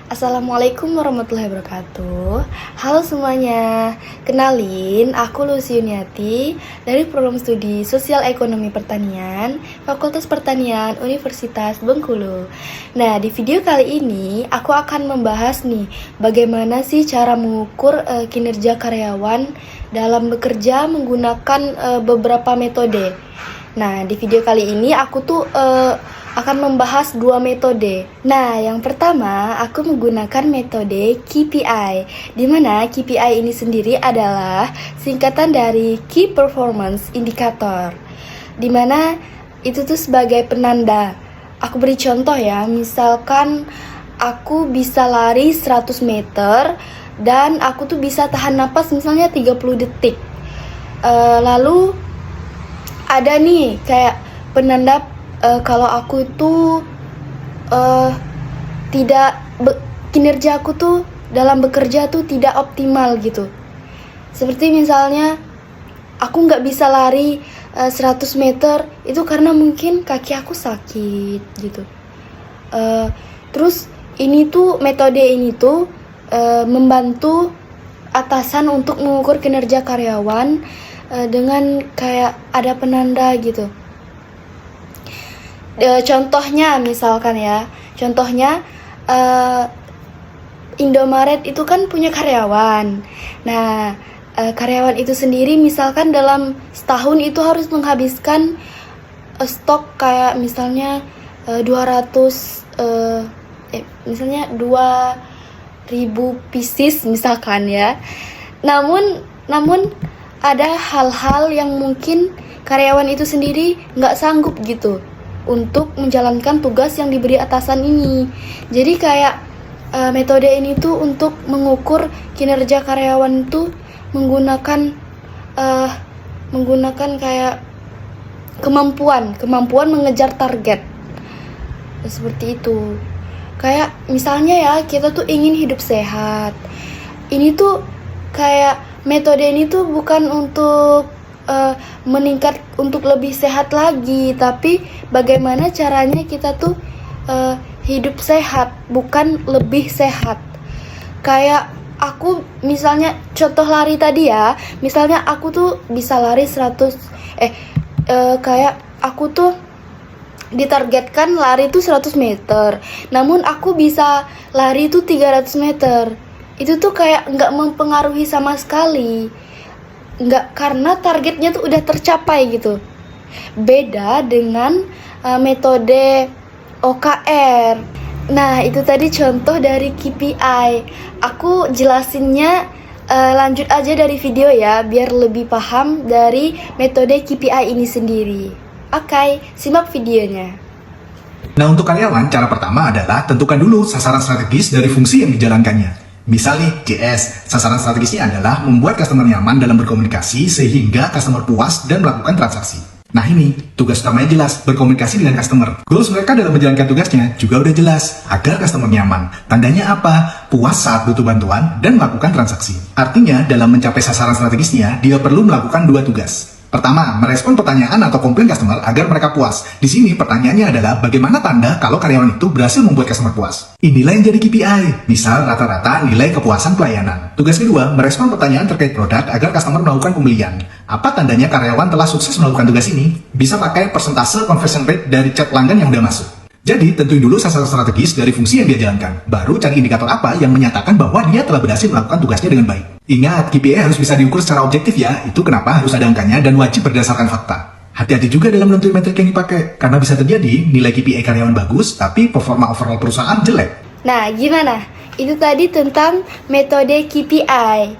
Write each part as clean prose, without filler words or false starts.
Assalamualaikum warahmatullahi wabarakatuh. Halo semuanya, kenalin aku Lucy Yuniati dari program studi Sosial Ekonomi Pertanian Fakultas Pertanian Universitas Bengkulu. Nah, di video kali ini aku akan membahas nih bagaimana sih cara mengukur kinerja karyawan dalam bekerja menggunakan beberapa metode. Nah, di video kali ini aku tuh akan membahas dua metode. Nah, yang pertama aku menggunakan metode KPI, di mana KPI ini sendiri adalah singkatan dari Key Performance Indicator, di mana itu tuh sebagai penanda. Aku beri contoh ya, misalkan aku bisa lari 100 meter dan aku tuh bisa tahan napas misalnya 30 detik. Lalu ada nih kayak penanda kalau aku itu kinerja aku tuh dalam bekerja tuh tidak optimal gitu. Seperti misalnya aku nggak bisa lari 100 meter itu karena mungkin kaki aku sakit gitu. Terus metode ini tuh membantu atasan untuk mengukur kinerja karyawan dengan kayak ada penanda gitu. Contohnya Indomaret itu kan punya karyawan. Nah, karyawan itu sendiri misalkan dalam setahun itu harus menghabiskan stok kayak misalnya 2000 pieces misalkan ya. Namun ada hal-hal yang mungkin karyawan itu sendiri nggak sanggup gitu untuk menjalankan tugas yang diberi atasan ini. Jadi kayak metode ini tuh untuk mengukur kinerja karyawan tuh menggunakan kayak kemampuan mengejar target. Seperti itu. Kayak misalnya ya, kita tuh ingin hidup sehat. Ini tuh kayak metode ini tuh bukan untuk meningkat untuk lebih sehat lagi, tapi bagaimana caranya kita tuh hidup sehat, bukan lebih sehat. Kayak aku misalnya contoh lari tadi ya, misalnya aku tuh bisa lari 100 kayak aku tuh ditargetkan lari tuh 100 meter, namun aku bisa lari tuh 300 meter. Itu tuh kayak nggak mempengaruhi sama sekali. Nggak, karena targetnya tuh udah tercapai gitu. Beda dengan metode OKR. Nah, itu tadi contoh dari KPI. Aku jelasinnya lanjut aja dari video ya, biar lebih paham dari metode KPI ini sendiri. Oke, simak videonya. Nah, untuk karyawan, cara pertama adalah tentukan dulu sasaran strategis dari fungsi yang dijalankannya. Misal nih, JS, sasaran strategisnya adalah membuat customer nyaman dalam berkomunikasi sehingga customer puas dan melakukan transaksi. Nah ini, tugas utamanya jelas, berkomunikasi dengan customer. Goals mereka dalam menjalankan tugasnya juga udah jelas, agar customer nyaman. Tandanya apa? Puas saat butuh bantuan dan melakukan transaksi. Artinya, dalam mencapai sasaran strategisnya, dia perlu melakukan dua tugas. Pertama, merespon pertanyaan atau komplain customer agar mereka puas. Di sini pertanyaannya adalah bagaimana tanda kalau karyawan itu berhasil membuat customer puas. Inilah yang jadi KPI, misal rata-rata nilai kepuasan pelayanan. Tugas kedua, merespon pertanyaan terkait produk agar customer melakukan pembelian. Apa tandanya karyawan telah sukses melakukan tugas ini? Bisa pakai persentase conversion rate dari chat pelanggan yang udah masuk. Jadi, tentuin dulu sasaran strategis dari fungsi yang dia jalankan. Baru cari indikator apa yang menyatakan bahwa dia telah berhasil melakukan tugasnya dengan baik. Ingat, KPI harus bisa diukur secara objektif ya. Itu kenapa harus ada angkanya dan wajib berdasarkan fakta. Hati-hati juga dalam menentukan metrik yang dipakai. Karena bisa terjadi nilai KPI karyawan bagus, tapi performa overall perusahaan jelek. Nah, gimana? Itu tadi tentang metode KPI.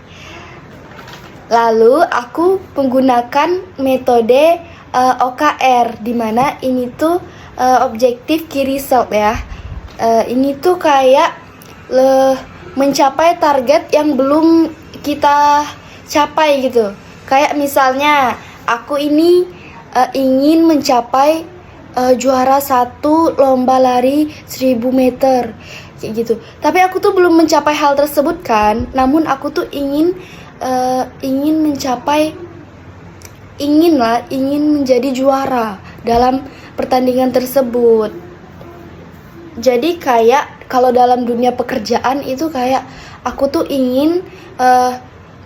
Lalu aku menggunakan metode OKR, di mana ini tuh objektif key result ya. Ini tuh kayak mencapai target yang belum kita capai gitu. Kayak misalnya aku ini ingin mencapai juara 1 lomba lari 1000 meter kayak gitu. Tapi aku tuh belum mencapai hal tersebut kan. Namun aku tuh ingin menjadi juara dalam pertandingan tersebut. Jadi kayak kalau dalam dunia pekerjaan itu kayak aku tuh ingin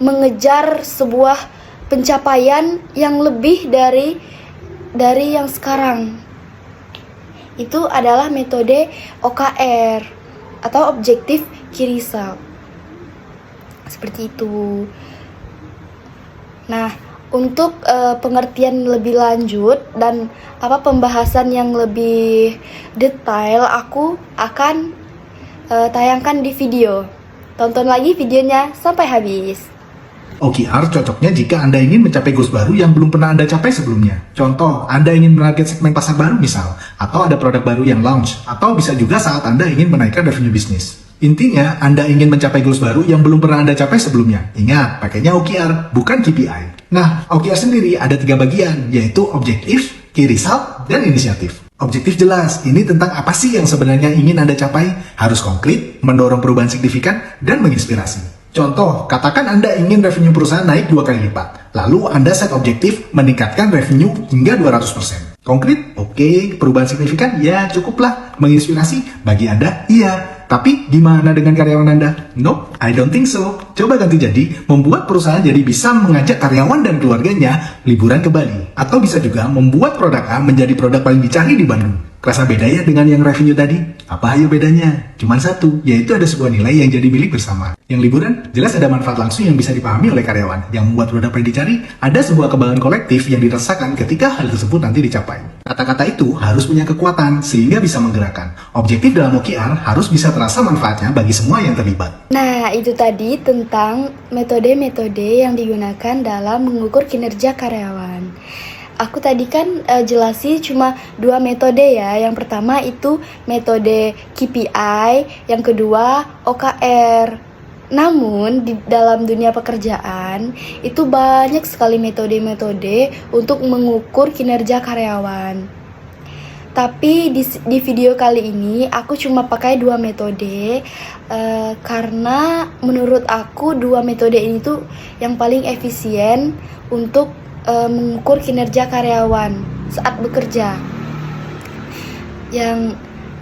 mengejar sebuah pencapaian yang lebih dari yang sekarang. Itu adalah metode OKR atau objektif key result. Seperti itu. Nah, untuk pengertian lebih lanjut dan pembahasan yang lebih detail, aku akan tayangkan di video. Tonton lagi videonya sampai habis. OKR cocoknya jika Anda ingin mencapai goals baru yang belum pernah Anda capai sebelumnya. Contoh, Anda ingin menarget segmen pasar baru misal, atau ada produk baru yang launch, atau bisa juga saat Anda ingin menaikkan revenue bisnis. Intinya, Anda ingin mencapai goals baru yang belum pernah Anda capai sebelumnya. Ingat, pakainya OKR, bukan KPI. Nah, OKR sendiri ada 3 bagian, yaitu objektif, key result, dan inisiatif. Objektif jelas, ini tentang apa sih yang sebenarnya ingin Anda capai, harus konkret, mendorong perubahan signifikan, dan menginspirasi. Contoh, katakan Anda ingin revenue perusahaan naik 2 kali lipat. Lalu Anda set objektif meningkatkan revenue hingga 200%. Konkret? Oke. Perubahan signifikan? Ya, cukuplah. Menginspirasi? Bagi Anda, iya. Tapi gimana dengan karyawan Anda? Nope, I don't think so. Coba ganti jadi, membuat perusahaan jadi bisa mengajak karyawan dan keluarganya liburan ke Bali. Atau bisa juga membuat produk A menjadi produk paling dicari di Bandung. Kerasa beda ya dengan yang revenue tadi? Apa ayo bedanya? Cuman satu, yaitu ada sebuah nilai yang jadi milik bersama. Yang liburan, jelas ada manfaat langsung yang bisa dipahami oleh karyawan. Yang membuat produk paling dicari, ada sebuah kebanggaan kolektif yang dirasakan ketika hal tersebut nanti dicapai. Kata-kata itu harus punya kekuatan sehingga bisa menggerakkan. Objektif dalam OKR harus bisa terasa manfaatnya bagi semua yang terlibat. Nah, itu tadi tentang metode-metode yang digunakan dalam mengukur kinerja karyawan. Aku tadi kan jelasin cuma 2 metode ya. Yang pertama itu metode KPI, yang kedua OKR. Namun di dalam dunia pekerjaan itu banyak sekali metode-metode untuk mengukur kinerja karyawan. Tapi di video kali ini aku cuma pakai 2 metode karena menurut aku 2 metode ini tuh yang paling efisien untuk mengukur kinerja karyawan saat bekerja. Yang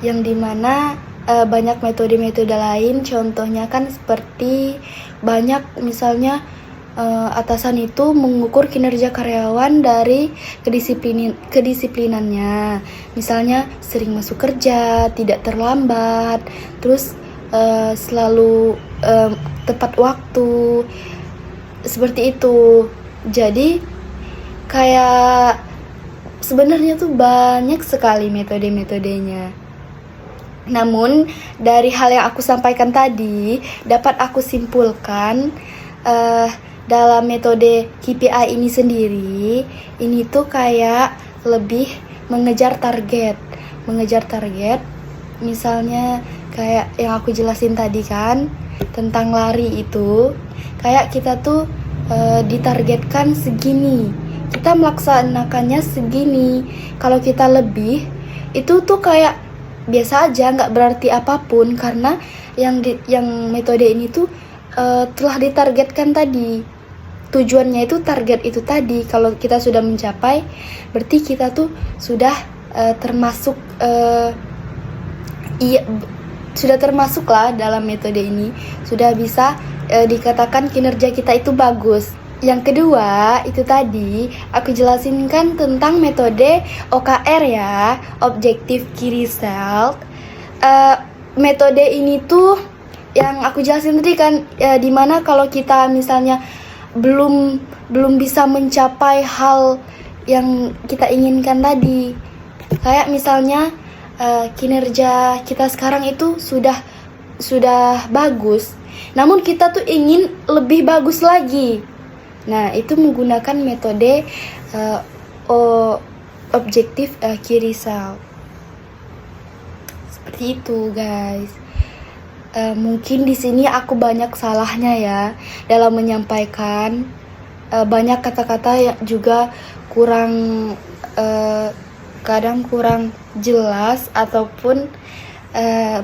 dimana banyak metode-metode lain, contohnya kan seperti banyak misalnya atasan itu mengukur kinerja karyawan dari kedisiplinannya. Misalnya sering masuk kerja, tidak terlambat, terus selalu tepat waktu. Seperti itu. Jadi kayak sebenarnya tuh banyak sekali metode-metodenya. Namun dari hal yang aku sampaikan tadi dapat aku simpulkan dalam metode KPI ini sendiri, ini tuh kayak lebih mengejar target. Misalnya kayak yang aku jelasin tadi kan tentang lari itu, kayak kita tuh ditargetkan segini, kita melaksanakannya segini. Kalau kita lebih, itu tuh kayak biasa aja, nggak berarti apapun, karena yang metode ini tuh telah ditargetkan tadi. Tujuannya itu target itu tadi. Kalau kita sudah mencapai, berarti kita tuh sudah termasuk sudah termasuk lah dalam metode ini. Sudah bisa dikatakan kinerja kita itu bagus. Yang kedua, itu tadi aku jelasin kan tentang metode OKR ya, Objective Key Result. Metode ini tuh yang aku jelasin tadi kan, dimana kalau kita misalnya belum bisa mencapai hal yang kita inginkan tadi, kayak misalnya kinerja kita sekarang itu sudah bagus, namun kita tuh ingin lebih bagus lagi. Nah, itu menggunakan metode Objective Key Result. Seperti itu, guys. Mungkin di sini aku banyak salahnya ya dalam menyampaikan. Banyak kata-kata yang juga kadang kurang jelas ataupun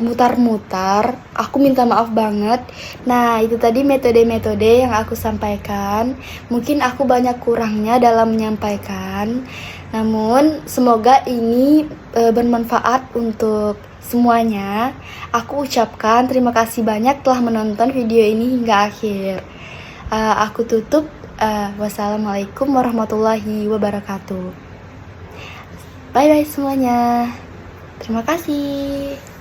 mutar-mutar. Aku minta maaf banget. Nah, itu tadi metode-metode yang aku sampaikan. Mungkin aku banyak kurangnya dalam menyampaikan. Namun semoga ini bermanfaat untuk semuanya, aku ucapkan terima kasih banyak telah menonton video ini hingga akhir. Aku tutup. Wassalamualaikum warahmatullahi wabarakatuh. Bye bye semuanya. Terima kasih.